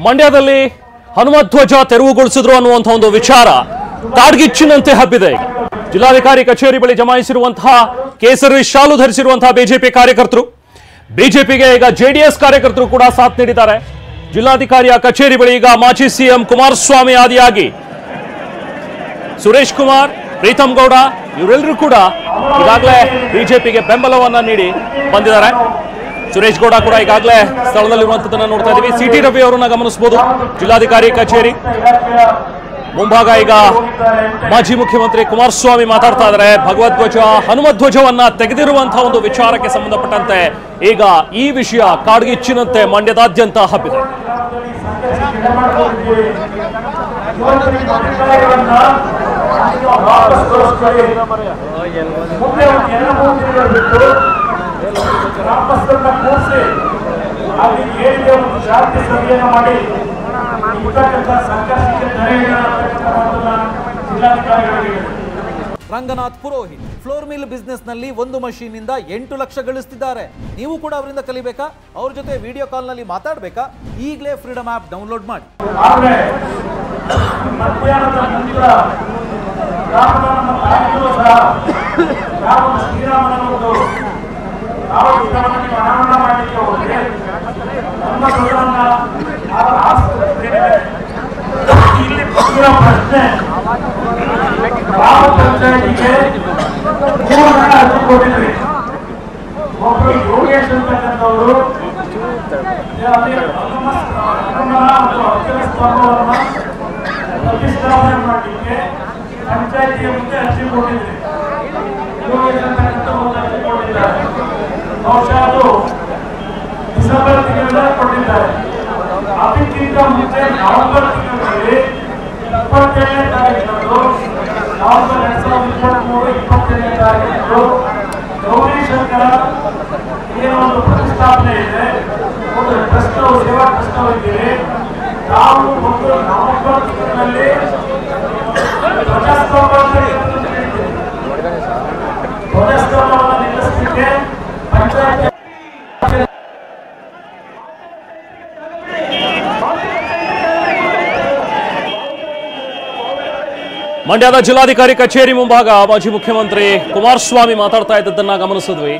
ಮಂಡ್ಯದಲ್ಲಿ ಹನುಮಧ್ವಜ ತೆರವುಗೊಳಿಸಿದ್ರು ಅನ್ನುವಂಥ ಒಂದು ವಿಚಾರ ಕಾಡ್ಗಿಚ್ಚಿನಂತೆ ಹಬ್ಬಿದೆ. ಈಗ ಜಿಲ್ಲಾಧಿಕಾರಿ ಕಚೇರಿ ಬಳಿ ಜಮಾಯಿಸಿರುವಂತಹ ಕೇಸರಿ ಶಾಲು ಧರಿಸಿರುವಂತಹ ಬಿಜೆಪಿ ಕಾರ್ಯಕರ್ತರು, ಬಿಜೆಪಿಗೆ ಈಗ ಜೆಡಿಎಸ್ ಕಾರ್ಯಕರ್ತರು ಕೂಡ ಸಾಥ್ ನೀಡಿದ್ದಾರೆ. ಜಿಲ್ಲಾಧಿಕಾರಿಯ ಕಚೇರಿ ಬಳಿ ಈಗ ಮಾಜಿ ಸಿಎಂ ಕುಮಾರಸ್ವಾಮಿ ಆದಿಯಾಗಿ ಸುರೇಶ್ ಕುಮಾರ್, ಪ್ರೀತಮ್ ಗೌಡ ಇವರೆಲ್ಲರೂ ಕೂಡ ಈಗಾಗಲೇ ಬಿಜೆಪಿಗೆ ಬೆಂಬಲವನ್ನ ನೀಡಿ ಬಂದಿದ್ದಾರೆ. ಸುರೇಶ್ ಗೌಡ ಕೂಡ ಈಗಾಗಲೇ ಸ್ಥಳದಲ್ಲಿರುವಂತದನ್ನ ನೋಡ್ತಾ ಇದ್ದೀವಿ. ಸಿಟಿ ರವಿ ಅವರನ್ನ ಗಮನಿಸಬಹುದು. ಜಿಲ್ಲಾಧಿಕಾರಿ ಕಚೇರಿ ಮುಂಭಾಗ ಈಗ ಮಾಜಿ ಮುಖ್ಯಮಂತ್ರಿ ಕುಮಾರಸ್ವಾಮಿ ಮಾತಾಡ್ತಾ ಇದ್ದಾರೆ. ಭಗವಧ್ವಜ ಹನುಮಧ್ವಜವನ್ನ ತೆಗೆದಿರುವಂತಹ ಒಂದು ವಿಚಾರಕ್ಕೆ ಸಂಬಂಧಪಟ್ಟಂತೆ ಈಗ ಈ ವಿಷಯ ಕಾಡ್ಗಿಚ್ಚಿನಂತೆ ಮಂಡ್ಯದಾದ್ಯಂತ ಹಬ್ಬಿದೆ. Ranganath Purohit flour mill business ನಲ್ಲಿ 1 ಮಷೀನ್ ಇಂದ 8 ಲಕ್ಷ ಗಳಿಸ್ತಿದ್ದಾರೆ. ನೀವು ಕೂಡ ಅವರಿಂದ ಕಲಿಬೇಕಾ? ಅವ್ರ ಜೊತೆ ವಿಡಿಯೋ ಕಾಲ್ ನಲ್ಲಿ ಮಾತಾಡಬೇಕಾ? ಈಗಲೇ ಫ್ರೀಡಮ್ ಆಪ್ ಡೌನ್ಲೋಡ್ ಮಾಡಿ. ಒಬ್ಬರು ಯೋಗೇಶ್ ಅಂತಕ್ಕಂಥವರು ಪ್ರತಿಷ್ಠಾಪನೆ ಮಾಡಲಿಕ್ಕೆ ಪಂಚಾಯತಿಯ ಮುಂದೆ ಅರ್ಜಿ ಕೊಟ್ಟಿದ್ರಿ. ಯೋಗೇಶ್ ಅಂತಕ್ಕಂಥವ್ರು ಅರ್ಜಿ ಕೊಟ್ಟಿದ್ದಾರೆ. ಬಹುಶಃ ಅದು ಡಿಸೆಂಬರ್ ತಿಂಗಳಲ್ಲಿ ಕೊಟ್ಟಿದ್ದಾರೆ. ಅದಕ್ಕಿಂತ ಮುಂಚೆ ನವೆಂಬರ್ ತಿಂಗಳಲ್ಲಿ 27ನೇ ತಾರೀಕಿನಂದು ನವೆಂಬರ್ 2023 27ನೇ ತಾರೀಕಿನಂದು ಗೌರಿ ಶಂಕರ ಏನೋ ಒಂದು ಪ್ರತಿಷ್ಠಾಪನೆ ಇದೆ, ಒಂದು ಟ್ರಸ್ಟ್ ಸೇವಾ ಟ್ರಸ್ಟ್ ಇದ್ದೀರಿ. ನಾವು ಒಂದು ನವೆಂಬರ್ ತಿಂಗಳಲ್ಲಿ ಧ್ವಜಸ್ತಂಭವನ್ನು ನಿಲ್ಲಿಸಲಿಕ್ಕೆ ಪಂಚಾಯತ್ ಮಂಡ್ಯದ ಜಿಲ್ಲಾಧಿಕಾರಿ ಕಚೇರಿ ಮುಂಭಾಗ ಮಾಜಿ ಮುಖ್ಯಮಂತ್ರಿ ಕುಮಾರಸ್ವಾಮಿ ಮಾತಾಡ್ತಾ ಇದ್ದದ್ದನ್ನ ಗಮನಿಸಿದ್ವಿ.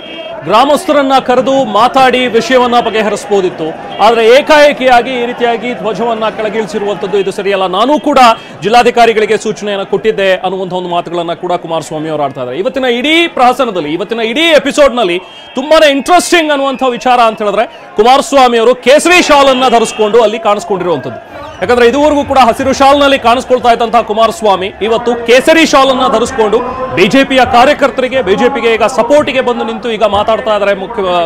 ಗ್ರಾಮಸ್ಥರನ್ನ ಕರೆದು ಮಾತಾಡಿ ವಿಷಯವನ್ನ ಬಗೆಹರಿಸಬಹುದಿತ್ತು. ಆದರೆ ಏಕಾಏಕಿಯಾಗಿ ಈ ರೀತಿಯಾಗಿ ಧ್ವಜವನ್ನ ಕೆಳಗಿಳಿಸಿರುವಂತದ್ದು ಇದು ಸರಿಯಲ್ಲ. ನಾನು ಕೂಡ ಜಿಲ್ಲಾಧಿಕಾರಿಗಳಿಗೆ ಸೂಚನೆಯನ್ನು ಕೊಟ್ಟಿದ್ದೆ ಅನ್ನುವಂಥ ಒಂದು ಮಾತುಗಳನ್ನ ಕೂಡ ಕುಮಾರಸ್ವಾಮಿ ಅವರು ಆಡ್ತಾ ಇದ್ದಾರೆ. ಇವತ್ತಿನ ಇಡೀ ಪ್ರಹಸನದಲ್ಲಿ, ಇವತ್ತಿನ ಇಡೀ ಎಪಿಸೋಡ್ ನಲ್ಲಿ ತುಂಬಾನೇ ಇಂಟ್ರೆಸ್ಟಿಂಗ್ ಅನ್ನುವಂಥ ವಿಚಾರ ಅಂತ ಹೇಳಿದ್ರೆ ಕುಮಾರಸ್ವಾಮಿ ಅವರು ಕೇಸರಿ ಶಾಲ್ ಅನ್ನ ಧರಿಸಿಕೊಂಡು ಅಲ್ಲಿ ಕಾಣಿಸ್ಕೊಂಡಿರುವಂತದ್ದು. ಯಾಕಂದ್ರೆ ಇದುವರೆಗೂ ಕೂಡ ಹಸಿರು ಶಾಲ್ನಲ್ಲಿ ಕಾಣಿಸ್ಕೊಳ್ತಾ ಇದ್ದಂತಹ ಕುಮಾರಸ್ವಾಮಿ ಇವತ್ತು ಕೇಸರಿ ಶಾಲ್ ಅನ್ನ ಧರಿಸಿಕೊಂಡು ಬಿಜೆಪಿಯ ಕಾರ್ಯಕರ್ತರಿಗೆ, ಬಿಜೆಪಿಗೆ ಈಗ ಸಪೋರ್ಟಿಗೆ ಬಂದು ನಿಂತು ಈಗ ಮಾತಾಡ್ತಾ ಇದ್ದಾರೆ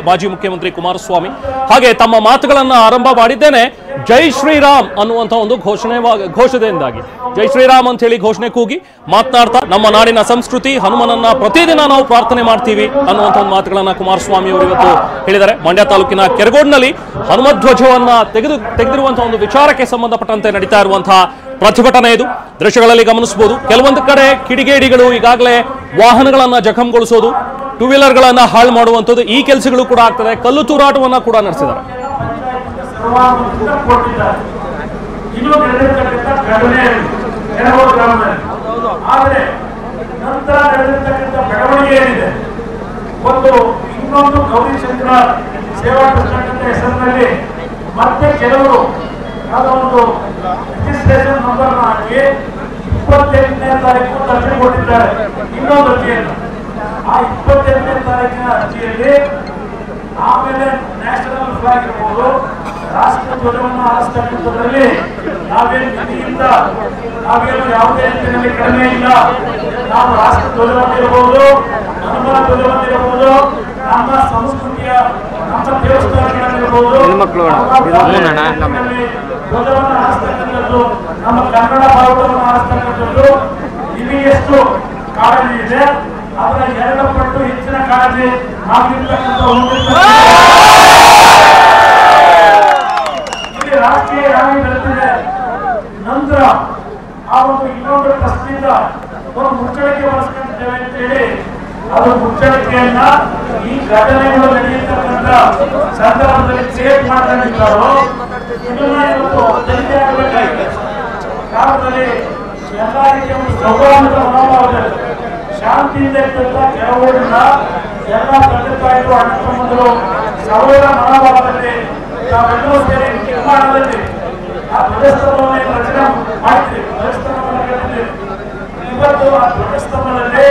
ಮಾಜಿ ಮುಖ್ಯಮಂತ್ರಿ ಕುಮಾರಸ್ವಾಮಿ. ಹಾಗೆ ತಮ್ಮ ಮಾತುಗಳನ್ನ ಆರಂಭ ಮಾಡಿದ್ದೇನೆ ಜೈ ಶ್ರೀರಾಮ್ ಅನ್ನುವಂಥ ಒಂದು ಘೋಷಣೆಯಿಂದಾಗಿ. ಜೈ ಶ್ರೀರಾಮ್ ಅಂತ ಹೇಳಿ ಘೋಷಣೆ ಕೂಗಿ ಮಾತನಾಡ್ತಾ ನಮ್ಮ ನಾಡಿನ ಸಂಸ್ಕೃತಿ ಹನುಮನನ್ನ ಪ್ರತಿದಿನ ನಾವು ಪ್ರಾರ್ಥನೆ ಮಾಡ್ತೀವಿ ಅನ್ನುವಂಥ ಒಂದು ಮಾತುಗಳನ್ನ ಕುಮಾರಸ್ವಾಮಿ ಅವರು ಇವತ್ತು ಹೇಳಿದ್ದಾರೆ. ಮಂಡ್ಯ ತಾಲೂಕಿನ ಕೆರಗೋಡ್ನಲ್ಲಿ ಹನುಮಧ್ವಜವನ್ನ ತೆಗೆದಿರುವಂತಹ ಒಂದು ವಿಚಾರಕ್ಕೆ ಸಂಬಂಧಪಟ್ಟಂತೆ ನಡೀತಾ ಇರುವಂತಹ ಪ್ರತಿಭಟನೆ ಇದು. ದೃಶ್ಯಗಳಲ್ಲಿ ಗಮನಿಸಬಹುದು. ಕೆಲವೊಂದು ಕಡೆ ಕಿಡಿಗೇಡಿಗಳು ಈಗಾಗಲೇ ವಾಹನಗಳನ್ನ ಜಖಂಗೊಳಿಸೋದು, ಟೂ ವೀಲರ್ಗಳನ್ನ ಹಾಳು ಮಾಡುವಂಥದ್ದು, ಈ ಕೆಲಸಗಳು ಕೂಡ ಆಗ್ತದೆ. ಕಲ್ಲು ತೂರಾಟವನ್ನ ಕೂಡ ನಡೆಸಿದ್ದಾರೆ. ಆದರೆ ನಂತರ ನಡೆದಿರ್ತಕ್ಕಂಥ ಬೆಳವಣಿಗೆ ಏನಿದೆ, ಒಂದು ಇನ್ನೊಂದು ಗೌರಿ ಶಂಕರ ಸೇವಾ ಟ್ರಸ್ಟ್ ಹೆಸರಿನಲ್ಲಿ ಮತ್ತೆ ಕೆಲವರು ಯಾವುದೋ ಒಂದು ರಿಜಿಸ್ಟ್ರೇಷನ್ ನಂಬರ್ ಹಾಕಿ 28ನೇ ತಾರೀಕು ಅರ್ಜಿ ಕೊಟ್ಟಿದ್ದಾರೆ. ಇನ್ನೊಂದು ಅರ್ಜಿಯನ್ನು ಆ 28ನೇ ತಾರೀಕಿನ ಅರ್ಜಿಯಲ್ಲಿ ಆಮೇಲೆ ನ್ಯಾಷನಲ್ ಫ್ಲಾಗ್ ಇರ್ಬೋದು, ರಾಷ್ಟ್ರ ಧ್ವಜವನ್ನು ಹಾರಿಸ್ತಕ್ಕಂಥದ್ರಲ್ಲಿ ನಾವೇನು ವಿಧಿಯಿಂದ ನಾವೇನು ಯಾವುದೇ ರೀತಿಯಲ್ಲಿ ಕಡಿಮೆ ಇಲ್ಲ. ನಾವು ರಾಷ್ಟ್ರ ಧ್ವಜವನ್ನಿರಬಹುದು, ಹನುಮ ಧ್ವಜವನ್ನಿರಬಹುದು, ನಮ್ಮ ಸಂಸ್ಕೃತಿಯ ನಮ್ಮ ದೇವಸ್ಥಾನಗಳಲ್ಲಿರಬಹುದು ಧ್ವಜವನ್ನು ಹಾರಿಸ್ತಕ್ಕಂಥದ್ದು, ನಮ್ಮ ಕನ್ನಡ ಬಾವುಟವನ್ನು ಹಾರಿಸ್ತಕ್ಕಂಥದ್ದು ಇಲ್ಲಿ ಎಷ್ಟು ಕಾಳಜಿ ಇದೆ ಅದರ 2 ಪಟ್ಟು ಹೆಚ್ಚಿನ ಕಾಳಜಿ ನಾವಿರ್ತಕ್ಕಂಥ ಇಲ್ಲಿ ರಾಷ್ಟ್ರೀಯ ರಾಣಿ ಬೆಳೆದಿದೆ. ನಂತರ ಆ ಒಂದು ಇನ್ನೊಂದು ಟ್ರಸ್ಟಿಂದ ಒಂದು ಮುಚ್ಚಳಿಕೆ ಬಳಸ್ಕೊಂಡಿದ್ದೇವೆ ಅಂತ ಹೇಳಿ ಅದು ಮುಚ್ಚಳಿಕೆಯನ್ನ ಈ ಘಟನೆಗಳು ನಡೆಯತಕ್ಕಂಥ ಸಂದರ್ಭದಲ್ಲಿ ಕ್ರಿಯೇಟ್ ಮಾಡ್ಕೊಂಡಿದ್ದಾರೋ ಇದನ್ನ ಇವತ್ತು ತನಿಖೆ ಆಗಬೇಕಾಗಿದೆ. ಗ್ರಾಮದಲ್ಲಿ ಎಲ್ಲ ರೀತಿಯ ಒಂದು ಸೌಹಾರ್ದ ಮನೋಭಾವದಲ್ಲಿ ಶಾಂತಿಯಿಂದ ಇದ್ದಂತ ಕೆಲವರಿಂದ ಎಲ್ಲ ತಂದೆ ತಾಯಿಗಳು ಅಣ್ಣ ತಮ್ಮಂದಿರು ಸೌಹಾರ್ದ ಮನೋಭಾವದಲ್ಲಿ ನಾವೆಲ್ಲರೂ ಸೇರಿ ನಿರ್ಮಾಣದಲ್ಲಿ ಆ ಧ್ವಜಸ್ತಂಭವನ್ನು ರಚನೆ ಮಾಡ್ತೀವಿ. ಧ್ವಜಸ್ತಂಭವನ್ನು ಕಟ್ಟಿದ್ದೀವಿ. ಇವತ್ತು ಆ ಧ್ವಜಸ್ತಂಭದಲ್ಲಿ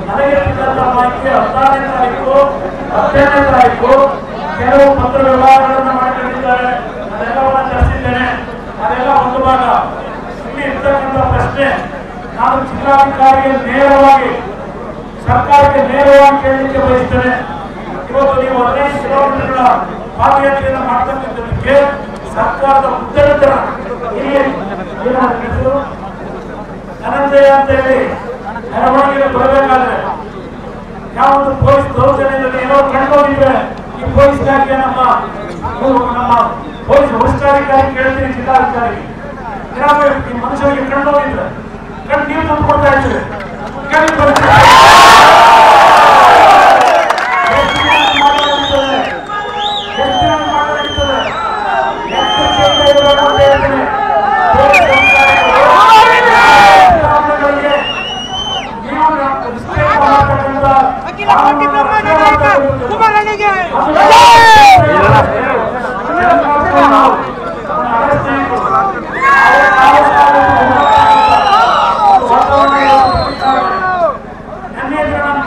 ನನಗೆ ಸಿಕ್ಕಂತ ಮಾಹಿತಿ 16ನೇ ತಾರೀಕು 15ನೇ ತಾರೀಕು ಕೆಲವು ಪತ್ರ ವ್ಯವಹಾರಗಳನ್ನು ಮಾಡಿಕೊಂಡಿದ್ದಾರೆ. ಅದೆಲ್ಲವನ್ನ ತಿಳಿಸಿದ್ದೇನೆ. ಅದೆಲ್ಲ ಒಂದು ಭಾಗ. ಇಲ್ಲಿ ಇರ್ತಕ್ಕಂಥ ಪ್ರಶ್ನೆ ನಾನು ಜಿಲ್ಲಾಧಿಕಾರಿಗೆ ನೇರವಾಗಿ ಸರ್ಕಾರಕ್ಕೆ ನೇರವಾಗಿ ಕೇಳಲಿಕ್ಕೆ ಬಯಸ್ತೇನೆ. ಇವತ್ತು ನೀವು 15 ಕಿಲೋಮೀಟರ್ಗಳ ಪಾದಯಾತ್ರೆಯನ್ನು ಮಾಡ್ತಕ್ಕಂಥದಕ್ಕೆ ಸರ್ಕಾರದ ಉತ್ತರಿತರ ಇಲ್ಲಿ ಅನಂತಯ್ಯ ಅಂತ ಹೇಳಿ ಮೆರವಣಿಗೆ ಬರಬೇಕಾದ್ರೆ ಯಾವೊಂದು ಪೊಲೀಸ್ ದೌರ್ಜನ್ಯದಲ್ಲಿ ಏನೋ ಕಂಡುಕೊಂಡಿದ್ರೆ ಈ ಪೊಲೀಸ್ ಇಲಾಖೆ ನಮ್ಮ ಪೊಲೀಸ್ ವರಿಷ್ಠಾಧಿಕಾರಿ ಕೇಳ್ತೀನಿ, ಜಿಲ್ಲಾಧಿಕಾರಿ ಏನಾದ್ರು ಈ ಮನುಷ್ಯರಿಗೆ ಕಂಡುಕೊಂಡಿದ್ರೆ ನೀವು ತಂದು ಕೊಡ್ತಾ ಇದ್ದೀರಿ.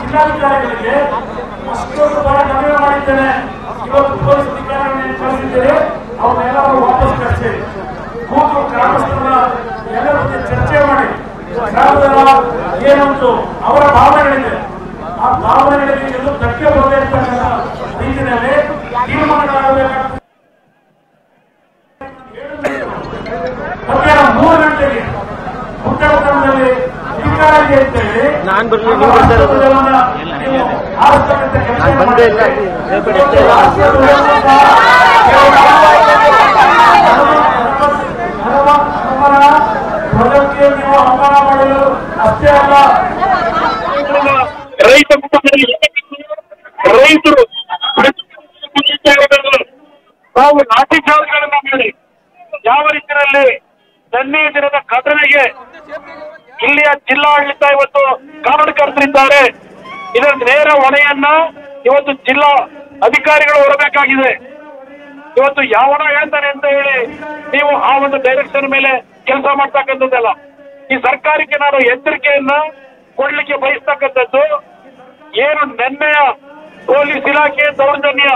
ಜಿಲ್ಲಾಧಿಕಾರಿಗಳಿಗೆ ಅಷ್ಟೊಂದು ಬಹಳ ಮನವಿ ಮಾಡಿದ್ದೇನೆ. ಇವತ್ತು ಪೊಲೀಸ್ ಅಧಿಕಾರಿಗಳನ್ನು ಕಳಿಸಿದ್ದೇನೆ. ಅವನ್ನೆಲ್ಲರೂ ವಾಪಸ್ ಕಳಿಸಿ ಕೂತು ಗ್ರಾಮಸ್ಥರ ಎಲ್ಲರ ಜೊತೆ ಚರ್ಚೆ ಮಾಡಿ ಗ್ರಾಮದ ಏನಂತೂ ಅವರ ಭಾವನೆಗಳಿದೆ ಆ ಭಾವನೆಗಳಿಗೆ ಎಲ್ಲೂ ಧಕ್ಕೆ ಬರದೇ ಇರ್ತಕ್ಕಂಥ ರೀತಿಯಲ್ಲಿ ತೀರ್ಮಾನಗಳಾಗಬೇಕಾಗ್ತದೆ. ಮಧ್ಯಾಹ್ನ 3 ಗಂಟೆಗೆ ಉತ್ತರದಲ್ಲಿ ಅಧಿಕಾರ ಇದೆ ಅಂತೇಳಿ ಆರಿಸ್ತಕ್ಕಂಥ ಧ್ವಜಕ್ಕೆ ನೀವು ಅವಮಾನ ಮಾಡಲು ಅಷ್ಟೇ ಅಲ್ಲ, ರೈತ ಕುಟುಂಬದಲ್ಲಿ ರೈತರು ನಾವು ಲಾಠಿ ಚಾರ್ಜ್ಗಳನ್ನ ಮಾಡಿ ಯಾವ ರೀತಿಯಲ್ಲಿ ನಿನ್ನೆ ದಿನದ ಘಟನೆಗೆ ಇಲ್ಲಿಯ ಜಿಲ್ಲಾಡಳಿತ ಇವತ್ತು ಕಾರಣಕರ್ತರಿದ್ದಾರೆ. ಇದರ ನೇರ ಹೊಣೆಯನ್ನ ಇವತ್ತು ಜಿಲ್ಲಾ ಅಧಿಕಾರಿಗಳು ಹೊರಬೇಕಾಗಿದೆ. ಇವತ್ತು ಯಾವನ ಹೇಳ್ತಾನೆ ಅಂತ ಹೇಳಿ ನೀವು ಆ ಒಂದು ಡೈರೆಕ್ಷನ್ ಮೇಲೆ ಕೆಲಸ ಮಾಡ್ತಕ್ಕಂಥದ್ದಲ್ಲ. ಈ ಸರ್ಕಾರಕ್ಕೆ ನಾನು ಎಚ್ಚರಿಕೆಯನ್ನ ಕೊಡ್ಲಿಕ್ಕೆ ಬಯಸ್ತಕ್ಕಂಥದ್ದು ಏನು ನಿನ್ನೆಯ ಪೊಲೀಸ್ ಇಲಾಖೆ ದೌರ್ಜನ್ಯ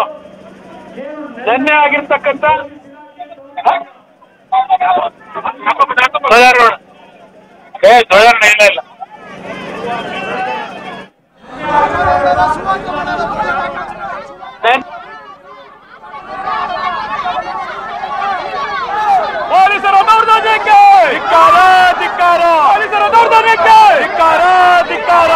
ನಿನ್ನೆ ಆಗಿರ್ತಕ್ಕಂಥ ಇಲ್ಲ ಪೊಲೀಸರ ದೌರ್ಜನ್ಯಕ್ಕೆ ಧಿಕ್ಕಾರ, ಧಿಕ್ಕಾರ. ಪೊಲೀಸರ ದೌರ್ಜನ್ಯಕ್ಕೆ ಧಿಕ್ಕಾರ, ಧಿಕ್ಕಾರ.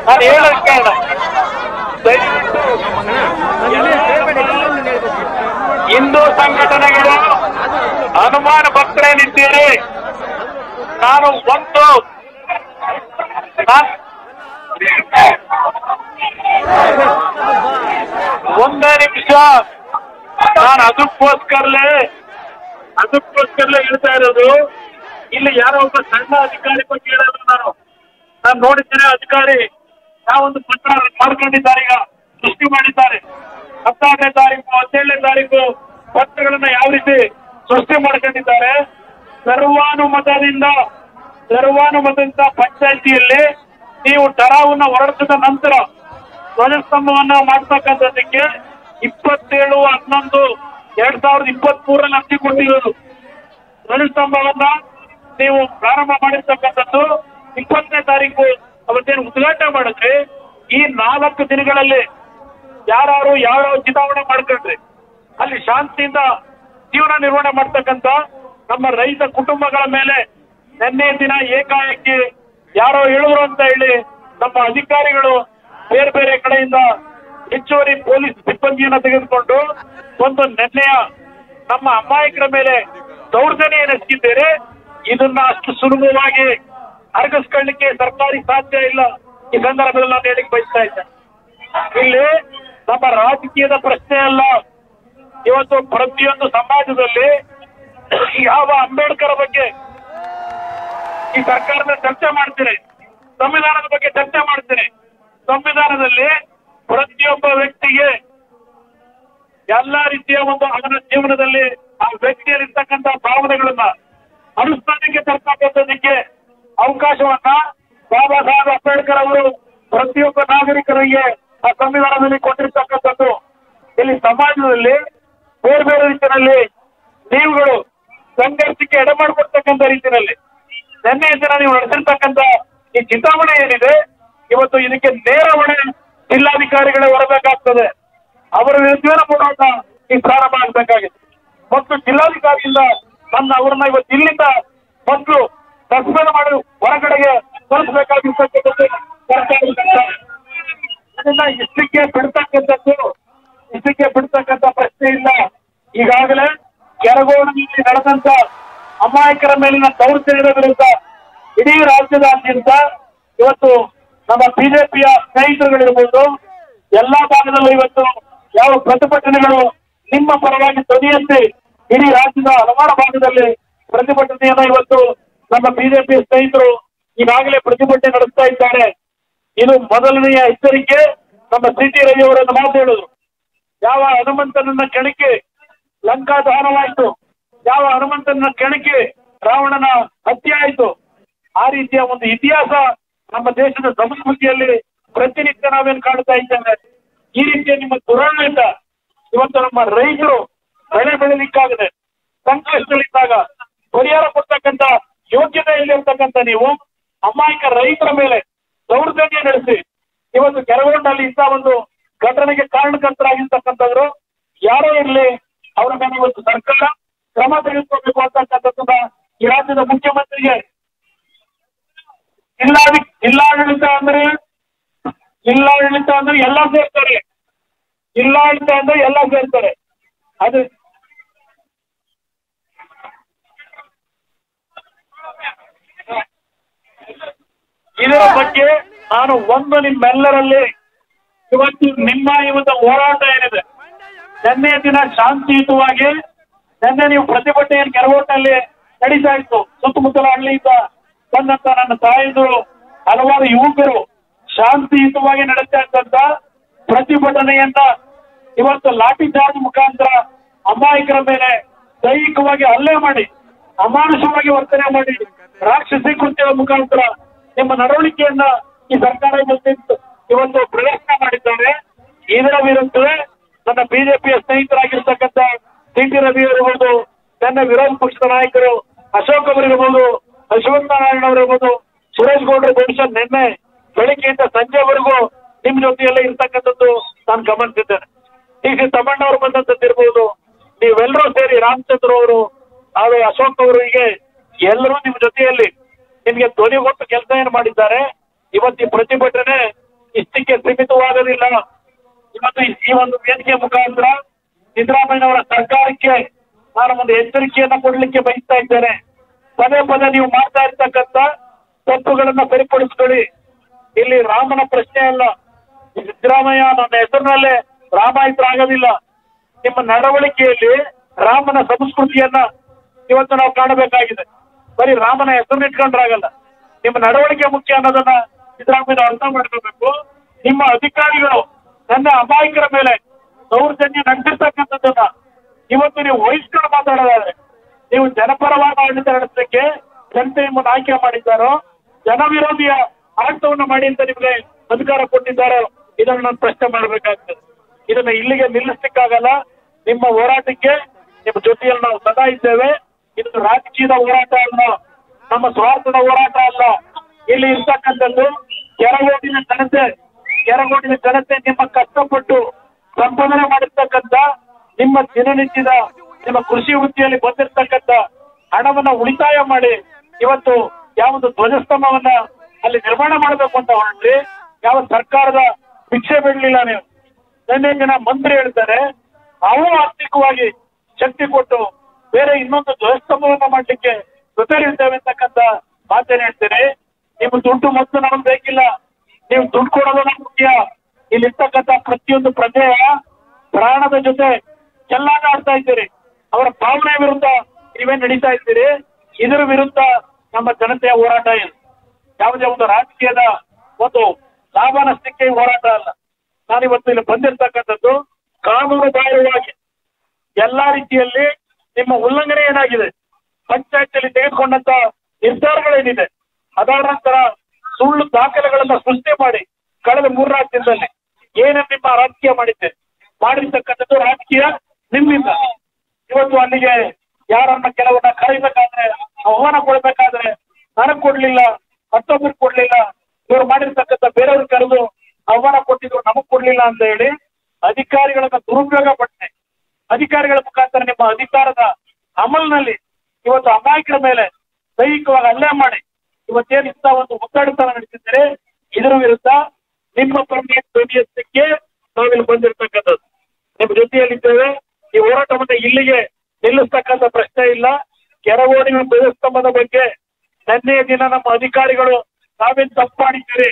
ನಾನು ಹೇಳೋದಕ್ಕೆ ಹಿಂದೂ ಸಂಘಟನೆಗಳು ಹನುಮಾನ ಭಕ್ತರೇನಿದ್ದೀರಿ, ನಾನು ಒಂದೇ ನಿಮಿಷ ನಾನು ಅದಕ್ಕೋಸ್ಕರಲೇ ಹೇಳ್ತಾ ಇರೋದು. ಇಲ್ಲಿ ಯಾರೋ ಒಬ್ಬ ಸಣ್ಣ ಅಧಿಕಾರಿ ಬಗ್ಗೆ ಹೇಳೋದು ನಾನು ನೋಡಿದ್ದೇನೆ. ಅಧಿಕಾರಿ ಯಾವೊಂದು ಪತ್ರ ಮಾಡ್ಕೊಂಡಿದ್ದಾರೆ, ಈಗ ಸೃಷ್ಟಿ ಮಾಡಿದ್ದಾರೆ. 16ನೇ ತಾರೀಕು 17ನೇ ತಾರೀಕು ಪತ್ರಗಳನ್ನ ಯಾವ ರೀತಿ ಸೃಷ್ಟಿ ಮಾಡ್ಕೊಂಡಿದ್ದಾರೆ. ಸರ್ವಾನುಮತದಿಂದ ಪಂಚಾಯಿತಿಯಲ್ಲಿ ನೀವು ಠರಾವನ್ನ ಹೊರಡಿಸಿದ ನಂತರ ಧ್ವಜಸ್ತಂಭವನ್ನ ಮಾಡ್ತಕ್ಕಂಥದ್ದಕ್ಕೆ 27/11/2023 ಅರ್ಜಿ ಕೊಟ್ಟಿರೋದು. ಧ್ವಜಸ್ತಂಭವನ್ನ ನೀವು ಪ್ರಾರಂಭ ಮಾಡಿರ್ತಕ್ಕಂಥದ್ದು 20ನೇ ತಾರೀಕು ಅವತ್ತೇನು ಉದ್ಘಾಟನೆ ಮಾಡಿದ್ರೆ ಈ 4 ದಿನಗಳಲ್ಲಿ ಯಾರು ಯಾವ ಚುನಾವಣೆ ಮಾಡ್ಕೊಂಡ್ರಿ ಅಲ್ಲಿ ಶಾಂತಿಯಿಂದ ಜೀವನ ನಿರ್ವಹಣೆ ಮಾಡ್ತಕ್ಕಂಥ ನಮ್ಮ ರೈತ ಕುಟುಂಬಗಳ ಮೇಲೆ ನಿನ್ನೆ ದಿನ ಏಕಾಏಕಿ ಯಾರೋ ಹೇಳಿದ್ರು ಅಂತ ಹೇಳಿ ನಮ್ಮ ಅಧಿಕಾರಿಗಳು ಬೇರೆ ಬೇರೆ ಕಡೆಯಿಂದ ಹೆಚ್ಚುವರಿ ಪೊಲೀಸ್ ಸಿಬ್ಬಂದಿಯನ್ನು ತೆಗೆದುಕೊಂಡು ಒಂದು ನೆನ್ನೆಯ ನಮ್ಮ ಅಮಾಯಕರ ಮೇಲೆ ದೌರ್ಜನ್ಯ ನಡೆಸಿದ್ದೀರಿ. ಇದನ್ನ ಅಷ್ಟು ಸುಲಭವಾಗಿ ಅರಗಿಸ್ಕೊಳ್ಳಿಕ್ಕೆ ಸರ್ಕಾರಿ ಸಾಧ್ಯ ಇಲ್ಲ. ಈ ಸಂದರ್ಭದಲ್ಲಿ ನಾನು ಹೇಳಿಕ್ ಬಯಸ್ತಾ ಇದ್ದೆ, ಇಲ್ಲಿ ನಮ್ಮ ರಾಜಕೀಯದ ಪ್ರಶ್ನೆ ಅಲ್ಲ. ಇವತ್ತು ಪ್ರತಿಯೊಂದು ಸಮಾಜದಲ್ಲಿ ಯಾವ ಅಂಬೇಡ್ಕರ್ ಬಗ್ಗೆ ಈ ಸರ್ಕಾರದ ಚರ್ಚೆ ಮಾಡ್ತೀರಿ, ಸಂವಿಧಾನದ ಬಗ್ಗೆ ಚರ್ಚೆ ಮಾಡ್ತೀರಿ. ಸಂವಿಧಾನದಲ್ಲಿ ಪ್ರತಿಯೊಬ್ಬ ವ್ಯಕ್ತಿಗೆ ಎಲ್ಲಾ ರೀತಿಯ ಒಂದು ಅವನ ಜೀವನದಲ್ಲಿ ಆ ವ್ಯಕ್ತಿಯಲ್ಲಿರ್ತಕ್ಕಂಥ ಭಾವನೆಗಳನ್ನ ಅನುಷ್ಠಾನಕ್ಕೆ ತರ್ತಕ್ಕಂಥದಕ್ಕೆ ಅವಕಾಶವನ್ನ ಬಾಬಾ ಸಾಹೇಬ್ ಅಂಬೇಡ್ಕರ್ ಅವರು ಪ್ರತಿಯೊಬ್ಬ ನಾಗರಿಕರಿಗೆ ಆ ಸಂವಿಧಾನದಲ್ಲಿ ಕೊಟ್ಟಿರ್ತಕ್ಕಂಥದ್ದು. ಇಲ್ಲಿ ಸಮಾಜದಲ್ಲಿ ಬೇರೆ ಬೇರೆ ರೀತಿಯಲ್ಲಿ ನೀವುಗಳು ಸಂಘರ್ಷಕ್ಕೆ ಎಡೆಮಾಡಿಕೊಡ್ತಕ್ಕಂಥ ರೀತಿಯಲ್ಲಿ ನಿನ್ನೆ ದಿನ ನೀವು ನಡೆಸಿರ್ತಕ್ಕಂಥ ಈ ಚಿಂತಾಮಣಿ ಏನಿದೆ, ಇವತ್ತು ಇದಕ್ಕೆ ನೇರ ಹೊಣೆ ಜಿಲ್ಲಾಧಿಕಾರಿಗಳೇ ಹೊರಬೇಕಾಗ್ತದೆ. ಅವರ ವಿರುದ್ಧವೇ ಹೋರಾಟ ಈ ಪ್ರಾರಂಭ ಆಗಬೇಕಾಗಿದೆ. ಮತ್ತು ಜಿಲ್ಲಾಧಿಕಾರಿಯಿಂದ ಅವ್ರನ್ನ ಇವತ್ತು ಇಲ್ಲಿಂದ ಮೊದಲು ಸಸ್ಪೆಂಡ್ ಮಾಡಿ ಹೊರಗಡೆಗೆ ಕಳಿಸಬೇಕಾಗಿರ್ತಕ್ಕಂಥದ್ದು ಅದನ್ನ ಇಷ್ಟಕ್ಕೆ ಬಿಡ್ತಕ್ಕಂಥ ಪ್ರಶ್ನೆ ಇಲ್ಲ. ಈಗಾಗಲೇ ಕೆರಗೋಡಿನಲ್ಲಿ ನಡೆದಂತ ಅಮಾಯಕರ ಮೇಲಿನ ದೌರ್ಜನ್ಯದ ವಿರುದ್ಧ ಇಡೀ ರಾಜ್ಯದಾದ್ಯಂತ ಇವತ್ತು ನಮ್ಮ ಬಿಜೆಪಿಯ ಸ್ನೇಹಿತರುಗಳಿರ್ಬೋದು, ಎಲ್ಲಾ ಭಾಗದಲ್ಲೂ ಇವತ್ತು ಯಾವ ಪ್ರತಿಭಟನೆಗಳು ನಿಮ್ಮ ಪರವಾಗಿ ಧ್ವನಿಯಂತೆ ಇಡೀ ರಾಜ್ಯದ ಹಲವಾರು ಭಾಗದಲ್ಲಿ ಪ್ರತಿಭಟನೆಯನ್ನ ಇವತ್ತು ನಮ್ಮ ಬಿಜೆಪಿ ಸ್ನೇಹಿತರು ಈಗಾಗಲೇ ಪ್ರತಿಭಟನೆ ನಡೆಸ್ತಾ ಇದ್ದಾರೆ. ಇದು ಮೊದಲನೆಯ ಎಚ್ಚರಿಕೆ. ನಮ್ಮ ಸಿ.ಟಿ. ರವಿ ಅವರನ್ನು ಮಾತು ಹೇಳುದು, ಯಾವ ಹನುಮಂತನನ್ನ ಕೆಣಕಿ ಲಂಕಾ ದಹನವಾಯಿತು, ಯಾವ ಹನುಮಂತನ ಕೆಣಕಿ ರಾವಣನ ಹತ್ಯೆ ಆಯಿತು, ಆ ರೀತಿಯ ಒಂದು ಇತಿಹಾಸ ನಮ್ಮ ದೇಶದ ಸಂಸ್ಕೃತಿಯಲ್ಲಿ ಪ್ರತಿನಿತ್ಯ ನಾವೇನು ಕಾಣ್ತಾ ಇದ್ದೇವೆ. ಈ ರೀತಿಯ ನಿಮ್ಮ ದುರಾಡಳಿತ ಇವತ್ತು ನಮ್ಮ ರೈತರು ಬೆಳೆ ಬೆಳಲಿಕ್ಕಾಗದೆ ಸಂಕಷ್ಟಗಳಿದ್ದಾಗ ಪರಿಹಾರ ಕೊಡ್ತಕ್ಕಂಥ ಯೋಗ್ಯತೆ ಇಲ್ಲಿರ್ತಕ್ಕಂಥ ನೀವು ಅಮಾಯಕ ರೈತರ ಮೇಲೆ ದೌರ್ಜನ್ಯ ನಡೆಸಿ ಇವತ್ತು ಕೆರಗೋಡಿನಲ್ಲಿ ಇಂಥ ಒಂದು ಘಟನೆಗೆ ಕಾರಣಕರ್ತರಾಗಿರ್ತಕ್ಕಂಥವ್ರು ಯಾರೇ ಇರಲಿ ಅವರ ಮೇಲೆ ಇವತ್ತು ಸರ್ಕಾರ ಕ್ರಮ ತೆಗೆದುಕೊಳ್ಬೇಕು ಅಂತಕ್ಕಂಥದ್ದನ್ನ ಈ ರಾಜ್ಯದ ಮುಖ್ಯಮಂತ್ರಿಗೆ ಜಿಲ್ಲಾಡಳಿತ ಅಂದ್ರೆ ಎಲ್ಲ ಸೇರ್ತಾರೆ. ಜಿಲ್ಲಾಡಳಿತ ಅಂದ್ರೆ ಎಲ್ಲ ಸೇರ್ತಾರೆ. ಅದು ಇದರ ಬಗ್ಗೆ ನಾನು ಒಂದು ನಿಮ್ಮೆಲ್ಲರಲ್ಲಿ ಇವತ್ತು ನಿಮ್ಮ ಇವತ್ತು ಹೋರಾಟ ಏನಿದೆ, ನಿನ್ನೆ ದಿನ ಶಾಂತಿಯುತವಾಗಿ ನಿನ್ನೆ ನೀವು ಪ್ರತಿಭಟನೆಯನ್ನು ಕೆರಗೋಡಿನಲ್ಲಿ ನಡೀತಾ ಇತ್ತು. ಸುತ್ತಮುತ್ತಲ ಹಳ್ಳಿಯಿಂದ ಬಂದಂತ ನನ್ನ ತಾಯಿದ್ರು ಹಲವಾರು ಯುವಕರು ಶಾಂತಿಯುತವಾಗಿ ನಡೆಸ್ತಾ ಇದ್ದಂತ ಪ್ರತಿಭಟನೆಯನ್ನ ಇವತ್ತು ಲಾಠಿ ಚಾರ್ಜ್ ಮುಖಾಂತರ ಅಮಾಯಕರ ಮೇಲೆ ದೈಹಿಕವಾಗಿ ಹಲ್ಲೆ ಮಾಡಿ ಅಮಾನುಷವಾಗಿ ವರ್ತನೆ ಮಾಡಿ ರಾಕ್ಷಸಿ ಕೃತ್ಯದ ಮುಖಾಂತರ ನಿಮ್ಮ ನಡವಳಿಕೆಯನ್ನ ಈ ಸರ್ಕಾರ ಇವತ್ತು ಪ್ರದರ್ಶನ ಮಾಡಿದ್ದಾರೆ. ಇದರ ವಿರುದ್ಧವೇ ನನ್ನ ಬಿಜೆಪಿಯ ಸ್ನೇಹಿತರಾಗಿರ್ತಕ್ಕಂಥ ಸಿ.ಟಿ. ರವಿ ಅವರಿರ್ಬೋದು, ನನ್ನ ವಿರೋಧ ಪಕ್ಷದ ನಾಯಕರು ಅಶೋಕ್ ಅವರಿರ್ಬೋದು, ಅಶ್ವತ್ಥನಾರಾಯಣ ಅವರಿರ್ಬೋದು, ಸುರೇಶ್ ಗೌಡ್ರ ಬಹುಶಃ ನಿನ್ನೆ ಬೆಳಿಗ್ಗೆಯಿಂದ ಸಂಜೆವರೆಗೂ ನಿಮ್ ಜೊತೆಯಲ್ಲೇ ಇರ್ತಕ್ಕಂಥದ್ದು ನಾನು ಗಮನಿಸಿದ್ದೇನೆ. ಟಿ.ಸಿ. ತಮ್ಮಣ್ಣ ಅವರು ಬಂದಂತದ್ದಿರ್ಬೋದು, ನೀವೆಲ್ಲರೂ ಸೇರಿ ರಾಮಚಂದ್ರ ಅವರು ಹಾಗೂ ಅಶೋಕ್ ಅವರು ಹೀಗೆ ಎಲ್ಲರೂ ನಿಮ್ ಜೊತೆಯಲ್ಲಿ ನಿಮ್ಗೆ ಧ್ವನಿ ಕೊಟ್ಟು ಕೆಲಸ ಏನು ಮಾಡಿದ್ದಾರೆ. ಇವತ್ತು ಈ ಪ್ರತಿಭಟನೆ ಇಷ್ಟಕ್ಕೆ ಸೀಮಿತವಾಗಲಿಲ್ಲ. ಇವತ್ತು ಈ ಒಂದು ವೇದಿಕೆ ಮುಖಾಂತರ ಸಿದ್ದರಾಮಯ್ಯನವರ ಸರ್ಕಾರಕ್ಕೆ ನಾನು ಒಂದು ಎಚ್ಚರಿಕೆಯನ್ನ ಕೊಡ್ಲಿಕ್ಕೆ ಬಯಸ್ತಾ ಇದ್ದೇನೆ. ಪದೇ ಪದೇ ನೀವು ಮಾಡ್ತಾ ಇರ್ತಕ್ಕಂಥ ತಪ್ಪುಗಳನ್ನ ಸರಿಪಡಿಸ್ಕೊಳ್ಳಿ. ಇಲ್ಲಿ ರಾಮನ ಪ್ರಶ್ನೆ ಅಲ್ಲ. ಸಿದ್ದರಾಮಯ್ಯ ನನ್ನ ಹೆಸರಿನಲ್ಲೇ ರಾಮಾಯತರಾಗೋದಿಲ್ಲ. ನಿಮ್ಮ ನಡವಳಿಕೆಯಲ್ಲಿ ರಾಮನ ಸಂಸ್ಕೃತಿಯನ್ನ ಇವತ್ತು ನಾವು ಕಾಣಬೇಕಾಗಿದೆ. ಬರೀ ರಾಮನ ಹೆಸರನ್ನ ಇಟ್ಕೊಂಡ್ರಾಗಲ್ಲ, ನಿಮ್ಮ ನಡವಳಿಕೆ ಮುಖ್ಯ ಅನ್ನೋದನ್ನ ಸಿದ್ದರಾಮಯ್ಯ ಅರ್ಥ ಮಾಡ್ಕೋಬೇಕು. ನಿಮ್ಮ ಅಧಿಕಾರಿಗಳು ನನ್ನ ಅಮಾಯಕರ ಮೇಲೆ ದೌರ್ಜನ್ಯ ನಡೆಸಿರ್ತಕ್ಕಂಥದ್ದನ್ನ ಇವತ್ತು ನೀವು ವಹಿಸ್ಕೊಂಡು ಮಾತಾಡೋದಾದ್ರೆ, ನೀವು ಜನಪರವಾದ ಆಡಳಿತ ನಡೆಸಲಿಕ್ಕೆ ಜನತೆ ನಿಮ್ಮನ್ನು ಆಯ್ಕೆ ಮಾಡಿದ್ದಾರೋ, ಜನವಿರೋಧಿಯ ಆಡಳಿತವನ್ನು ಮಾಡಿ ಅಂತ ನಿಮಗೆ ಅಧಿಕಾರ ಕೊಟ್ಟಿದ್ದಾರೋ, ಇದನ್ನು ನಾನು ಪ್ರಶ್ನೆ ಮಾಡಬೇಕಾಗ್ತದೆ. ಇದನ್ನ ಇಲ್ಲಿಗೆ ನಿಲ್ಲಿಸ್ಲಿಕ್ಕಾಗಲ್ಲ. ನಿಮ್ಮ ಹೋರಾಟಕ್ಕೆ ನಿಮ್ಮ ಜೊತೆಯಲ್ಲಿ ನಾವು ಸದಾ ಇದ್ದೇವೆ. ಇದು ರಾಜಕೀಯದ ಹೋರಾಟ ಅಲ್ಲ, ನಮ್ಮ ಸ್ವಾರ್ಥದ ಹೋರಾಟ ಅಲ್ಲ. ಇಲ್ಲಿ ಇರ್ತಕ್ಕಂಥದ್ದು ಕೆರಗೋಡಿನ ಜನತೆ ನಿಮ್ಮ ಕಷ್ಟಪಟ್ಟು ಸಂಪಾದನೆ ಮಾಡಿರ್ತಕ್ಕಂಥ ನಿಮ್ಮ ದಿನನಿತ್ಯದ ನಿಮ್ಮ ಕೃಷಿ ವೃತ್ತಿಯಲ್ಲಿ ಬಂದಿರತಕ್ಕಂಥ ಹಣವನ್ನ ಉಳಿತಾಯ ಮಾಡಿ ಇವತ್ತು ಯಾವೊಂದು ಧ್ವಜಸ್ತಂಭವನ್ನ ಅಲ್ಲಿ ನಿರ್ಮಾಣ ಮಾಡಬೇಕು ಅಂತ ಹೊರಟ್ರಿ. ಯಾವ ಸರ್ಕಾರದ ಭಿಕ್ಷೆ ಬಿಡಲಿಲ್ಲ ನೀವು. ನಿನ್ನೆ ದಿನ ಮಂತ್ರಿ ಹೇಳ್ತಾರೆ ನಾವು ಆರ್ಥಿಕವಾಗಿ ಶಕ್ತಿ ಕೊಟ್ಟು ಬೇರೆ ಇನ್ನೊಂದು ಧ್ವಜಸ್ತಂಭವನ್ನ ಮಾಡ್ಲಿಕ್ಕೆ ಜೊತೆಲಿರ್ತೇವೆ ಅಂತಕ್ಕಂಥ ಮಾತೇನ್ ಹೇಳ್ತೇನೆ. ನಿಮ್ಮ ದುಡ್ಡು ಮತ್ತು ನಮಗೆ ಬೇಕಿಲ್ಲ, ನೀವು ದುಡ್ಡು ಕೊಡೋದು ನಮ್ಗೆ ಮುಖ್ಯ. ಇಲ್ಲಿರ್ತಕ್ಕಂಥ ಪ್ರತಿಯೊಂದು ಪ್ರಜೆಯ ಪ್ರಾಣದ ಜೊತೆ ಚೆಲ್ಲಾಟ ಆಡ್ತಾ ಇದ್ದೀರಿ. ಅವರ ಭಾವನೆ ವಿರುದ್ಧ ನೀವೇ ನಡೀತಾ ಇದ್ದೀರಿ. ಇದರ ವಿರುದ್ಧ ನಮ್ಮ ಜನತೆಯ ಹೋರಾಟ ಇದೆ. ಯಾವುದೇ ಒಂದು ರಾಜಕೀಯದ ಒಂದು ಲಾಭ ನಷ್ಟಕ್ಕೆ ಹೋರಾಟ ಅಲ್ಲ. ನಾನಿವತ್ತು ಇಲ್ಲಿ ಬಂದಿರ್ತಕ್ಕಂಥದ್ದು ಕಾನೂನುಬಾಹಿರವಾಗಿ ಎಲ್ಲಾ ರೀತಿಯಲ್ಲಿ ನಿಮ್ಮ ಉಲ್ಲಂಘನೆ ಏನಾಗಿದೆ, ಪಂಚಾಯತ್ ತೆಗೆದುಕೊಂಡಂತ ನಿರ್ಧಾರಗಳೇನಿದೆ, ಅದಾದ ನಂತರ ಸುಳ್ಳು ದಾಖಲೆಗಳನ್ನ ಸೃಷ್ಟಿ ಮಾಡಿ ಕಳೆದ 3-4 ದಿನದಲ್ಲಿ ಏನೇನು ನಿಮ್ಮ ರಾಜಕೀಯ ಮಾಡಿರ್ತಕ್ಕಂಥದ್ದು ರಾಜಕೀಯ ನಿಮ್ಮಿಂದ. ಇವತ್ತು ಅಲ್ಲಿಗೆ ಯಾರನ್ನ ಕೆಲವನ್ನ ಕರೀಬೇಕಾದ್ರೆ, ಆಹ್ವಾನ ಕೊಡ್ಬೇಕಾದ್ರೆ ನನಗ್ ಕೊಡ್ಲಿಲ್ಲ, ಮತ್ತೊಬ್ಬರಿಗೆ ಕೊಡ್ಲಿಲ್ಲ, ಇವ್ರು ಮಾಡಿರ್ತಕ್ಕಂಥ ಬೇರೆಯವ್ರಿಗೆ ಕರೆದು ಆಹ್ವಾನ ಕೊಟ್ಟಿದ್ರು ನಮಗ್ ಕೊಡ್ಲಿಲ್ಲ ಅಂತ ಹೇಳಿ ಅಧಿಕಾರಿಗಳನ್ನ ದುರುಪಯೋಗ ಪಡಿಸಿ ಅಧಿಕಾರಿಗಳ ಮುಖಾಂತರ ನಿಮ್ಮ ಅಧಿಕಾರದ ಅಮಲ್ನಲ್ಲಿ ಇವತ್ತು ಅಮಾಯಕರ ಮೇಲೆ ದೈಹಿಕವಾಗಿ ಹಲ್ಲೆ ಮಾಡಿ ಇವತ್ತೇನು ಇಂಥ ಒಂದು ಒತ್ತಡತನ ನಡೆಸಿದ್ದಾರೆ. ಇದರ ವಿರುದ್ಧ ನಿಮ್ಮ ಪರವಾಗಿ ಧ್ವನಿಯಕ್ಕೆ ನಾವಿಲ್ಲಿ ಬಂದಿರತಕ್ಕಂಥದ್ದು. ನಿಮ್ಮ ಜೊತೆಯಲ್ಲಿದ್ದೇವೆ. ಈ ಹೋರಾಟವನ್ನು ಇಲ್ಲಿಗೆ ನಿಲ್ಲಿಸ್ತಕ್ಕಂಥ ಪ್ರಶ್ನೆ ಇಲ್ಲ. ಕೆರಗೋಡಿನ ಧ್ವಜಸ್ತಂಭದ ಬಗ್ಗೆ ನಿನ್ನೆ ದಿನ ನಮ್ಮ ಅಧಿಕಾರಿಗಳು ನಾವೇನು ತಪ್ಪು ಮಾಡಿದ್ದೀರಿ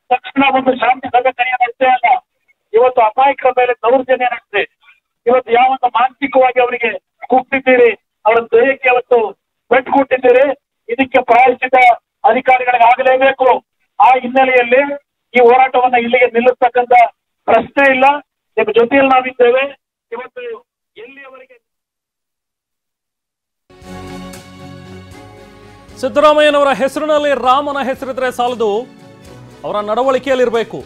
ತಕ್ಷಣ ಒಂದು ಶಾಂತಿ ಸಭೆ ಕರೆಯೋದಷ್ಟೇ ಅಲ್ಲ, ಇವತ್ತು ಅಮಾಯಕರ ಮೇಲೆ ದೌರ್ಜನ್ಯ ನಡೆಸಿ ಇವತ್ತು ಯಾವತ್ತು ಮಾನಸಿಕವಾಗಿ ಅವರಿಗೆ ಕುಗ್ತಿದ್ದೀರಿ, ಅವರ ದೇಹಕ್ಕೆ ಅವತ್ತು ಪೆಟ್ಟು ಕೊಟ್ಟಿದ್ದೀರಿ. ಇದಕ್ಕೆ ಪ್ರಾಯಶ್ಚಿತ ಅಧಿಕಾರಿಗಳಿಗೆ ಆಗಲೇಬೇಕು. ಆ ಹಿನ್ನೆಲೆಯಲ್ಲಿ ಈ ಹೋರಾಟವನ್ನ ಇಲ್ಲಿಗೆ ನಿಲ್ಲಿಸ್ತಕ್ಕಂಥ ಪ್ರಶ್ನೆ ಇಲ್ಲ. ನಿಮ್ಮ ಜೊತೆಯಲ್ಲಿ ನಾವಿದ್ದೇವೆ. ಇವತ್ತು ಎಲ್ಲಿಯವರೆಗೆ ಸಿದ್ದರಾಮಯ್ಯನವರ ಹೆಸರಿನಲ್ಲಿ ರಾಮನ ಹೆಸರಿದ್ರೆ ಸಾಲದು, ಅವರ ನಡವಳಿಕೆಯಲ್ಲಿರಬೇಕು,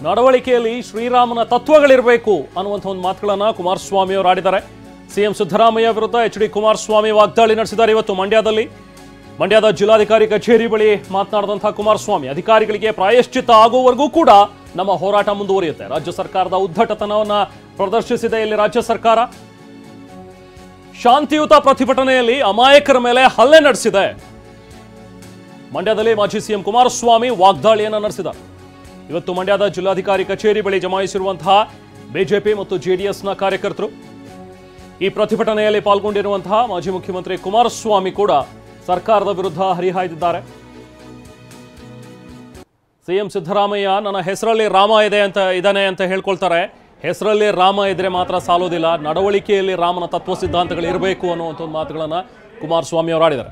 ನಡವಳಿಕೆಯಲ್ಲಿ ಶ್ರೀರಾಮನ ತತ್ವಗಳಿರಬೇಕು ಅನ್ನುವಂಥ ಒಂದು ಮಾತುಗಳನ್ನ ಕುಮಾರಸ್ವಾಮಿ ಅವರು ಆಡಿದ್ದಾರೆ. ಸಿಎಂ ಸಿದ್ದರಾಮಯ್ಯ ವಿರುದ್ಧ HD ಕುಮಾರಸ್ವಾಮಿ ವಾಗ್ದಾಳಿ ನಡೆಸಿದ್ದಾರೆ. ಇವತ್ತು ಮಂಡ್ಯದ ಜಿಲ್ಲಾಧಿಕಾರಿ ಕಚೇರಿ ಬಳಿ ಮಾತನಾಡಿದಂತಹ ಕುಮಾರಸ್ವಾಮಿ, ಅಧಿಕಾರಿಗಳಿಗೆ ಪ್ರಾಯಶ್ಚಿತ್ತ ಆಗುವವರೆಗೂ ಕೂಡ ನಮ್ಮ ಹೋರಾಟ ಮುಂದುವರಿಯುತ್ತೆ. ರಾಜ್ಯ ಸರ್ಕಾರದ ಉದ್ದಟತನವನ್ನ ಪ್ರದರ್ಶಿಸಿದೆ ಇಲ್ಲಿ ರಾಜ್ಯ ಸರ್ಕಾರ. ಶಾಂತಿಯುತ ಪ್ರತಿಭಟನೆಯಲ್ಲಿ ಅಮಾಯಕರ ಮೇಲೆ ಹಲ್ಲೆ ನಡೆಸಿದೆ. ಮಂಡ್ಯದಲ್ಲಿ ಮಾಜಿ ಸಿಎಂ ಕುಮಾರಸ್ವಾಮಿ ವಾಗ್ದಾಳಿಯನ್ನು ನಡೆಸಿದ್ದಾರೆ. ಇವತ್ತು ಮಂಡ್ಯದ ಜಿಲ್ಲಾಧಿಕಾರಿ ಕಚೇರಿ ಬಳಿ ಜಮಾಯಿಸಿರುವಂತಹ ಬಿಜೆಪಿ ಮತ್ತು ಜೆಡಿಎಸ್ನ ಕಾರ್ಯಕರ್ತರು, ಈ ಪ್ರತಿಭಟನೆಯಲ್ಲಿ ಪಾಲ್ಗೊಂಡಿರುವಂತಹ ಮಾಜಿ ಮುಖ್ಯಮಂತ್ರಿ ಕುಮಾರಸ್ವಾಮಿ ಕೂಡ ಸರ್ಕಾರದ ವಿರುದ್ಧ ಹರಿಹಾಯ್ದಿದ್ದಾರೆ. ಸಿಎಂ ಸಿದ್ದರಾಮಯ್ಯ ನನ್ನ ಹೆಸರಲ್ಲಿ ರಾಮ ಇದ್ದಾನೆ ಅಂತ ಹೇಳ್ಕೊಳ್ತಾರೆ. ಹೆಸರಲ್ಲಿ ರಾಮ ಇದ್ರೆ ಮಾತ್ರ ಸಾಲೋದಿಲ್ಲ, ನಡವಳಿಕೆಯಲ್ಲಿ ರಾಮನ ತತ್ವ ಸಿದ್ಧಾಂತಗಳು ಇರಬೇಕು ಅನ್ನುವಂಥ ಒಂದು ಮಾತುಗಳನ್ನು ಕುಮಾರಸ್ವಾಮಿ ಅವರು ಆಡಿದ್ದಾರೆ.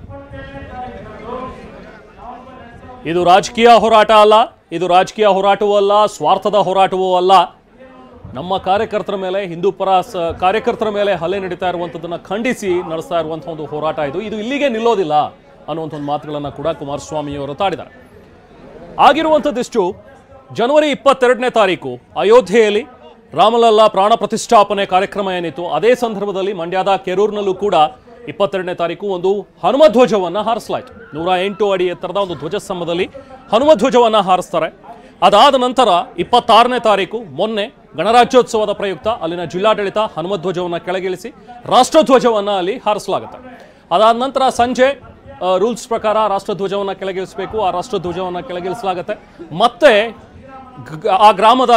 ಇದು ರಾಜಕೀಯ ಹೋರಾಟ ಅಲ್ಲ, ಇದು ರಾಜಕೀಯ ಹೋರಾಟವೂ ಅಲ್ಲ, ಸ್ವಾರ್ಥದ ಹೋರಾಟವೂ ಅಲ್ಲ. ನಮ್ಮ ಕಾರ್ಯಕರ್ತರ ಮೇಲೆ, ಹಿಂದೂ ಪರ ಕಾರ್ಯಕರ್ತರ ಮೇಲೆ ಹಲ್ಲೆ ನಡೀತಾ ಇರುವಂಥದ್ದನ್ನು ಖಂಡಿಸಿ ನಡೆಸ್ತಾ ಇರುವಂಥ ಒಂದು ಹೋರಾಟ ಇದು ಇಲ್ಲಿಗೆ ನಿಲ್ಲೋದಿಲ್ಲ ಅನ್ನುವಂಥ ಒಂದು ಮಾತುಗಳನ್ನು ಕೂಡ ಕುಮಾರಸ್ವಾಮಿ ಅವರು ತಾಡಿದ್ದಾರೆ. ಆಗಿರುವಂಥದ್ದಿಷ್ಟು, ಜನವರಿ 22ನೇ ತಾರೀಕು ಅಯೋಧ್ಯೆಯಲ್ಲಿ ರಾಮಲಲ್ಲಾ ಪ್ರಾಣ ಪ್ರತಿಷ್ಠಾಪನೆ ಕಾರ್ಯಕ್ರಮ ಏನಿತ್ತು, ಅದೇ ಸಂದರ್ಭದಲ್ಲಿ ಮಂಡ್ಯದ ಕೆರೂರಿನಲ್ಲೂ ಕೂಡ 22ನೇ ತಾರೀಕು ಒಂದು ಹನುಮಧ್ವಜವನ್ನು ಹಾರಿಸಲಾಯಿತು. 108 ಅಡಿ ಎತ್ತರದ ಒಂದು ಧ್ವಜಸ್ತಂಭದಲ್ಲಿ ಹನುಮಧ್ವಜವನ್ನು ಹಾರಿಸ್ತಾರೆ. ಅದಾದ ನಂತರ 26ನೇ ತಾರೀಕು ಮೊನ್ನೆ ಗಣರಾಜ್ಯೋತ್ಸವದ ಪ್ರಯುಕ್ತ ಅಲ್ಲಿನ ಜಿಲ್ಲಾಡಳಿತ ಹನುಮಧ್ವಜವನ್ನು ಕೆಳಗಿಳಿಸಿ ರಾಷ್ಟ್ರಧ್ವಜವನ್ನು ಅಲ್ಲಿ ಹಾರಿಸಲಾಗುತ್ತೆ. ಅದಾದ ನಂತರ ಸಂಜೆ ರೂಲ್ಸ್ ಪ್ರಕಾರ ರಾಷ್ಟ್ರಧ್ವಜವನ್ನು ಕೆಳಗಿಳಿಸಬೇಕು, ಆ ರಾಷ್ಟ್ರಧ್ವಜವನ್ನು ಕೆಳಗಿಳಿಸಲಾಗುತ್ತೆ. ಮತ್ತೆ ಆ ಗ್ರಾಮದ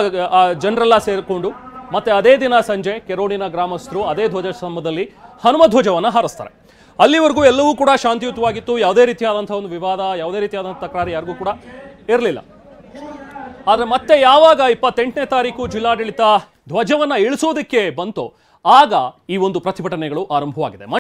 ಜನರೆಲ್ಲ ಸೇರಿಕೊಂಡು ಮತ್ತೆ ಅದೇ ದಿನ ಸಂಜೆ ಕೆರೋಡಿನ ಗ್ರಾಮಸ್ಥರು ಅದೇ ಧ್ವಜಸ್ತಂಭದಲ್ಲಿ ಹನುಮಧ್ವಜವನ್ನು ಹಾರಿಸ್ತಾರೆ. ಅಲ್ಲಿವರೆಗೂ ಎಲ್ಲವೂ ಕೂಡ ಶಾಂತಿಯುತವಾಗಿತ್ತು. ಯಾವುದೇ ರೀತಿಯಾದಂಥ ಒಂದು ವಿವಾದ, ಯಾವುದೇ ರೀತಿಯಾದಂಥ ತಕರಾರು ಯಾರಿಗೂ ಕೂಡ ಇರಲಿಲ್ಲ. ಆದರೆ ಮತ್ತೆ ಯಾವಾಗ 28ನೇ ತಾರೀಕು ಜಿಲ್ಲಾಡಳಿತ ಧ್ವಜವನ್ನು ಇಳಿಸೋದಕ್ಕೆ ಬಂತೋ ಆಗ ಈ ಒಂದು ಪ್ರತಿಭಟನೆಗಳು ಆರಂಭವಾಗಿದೆ.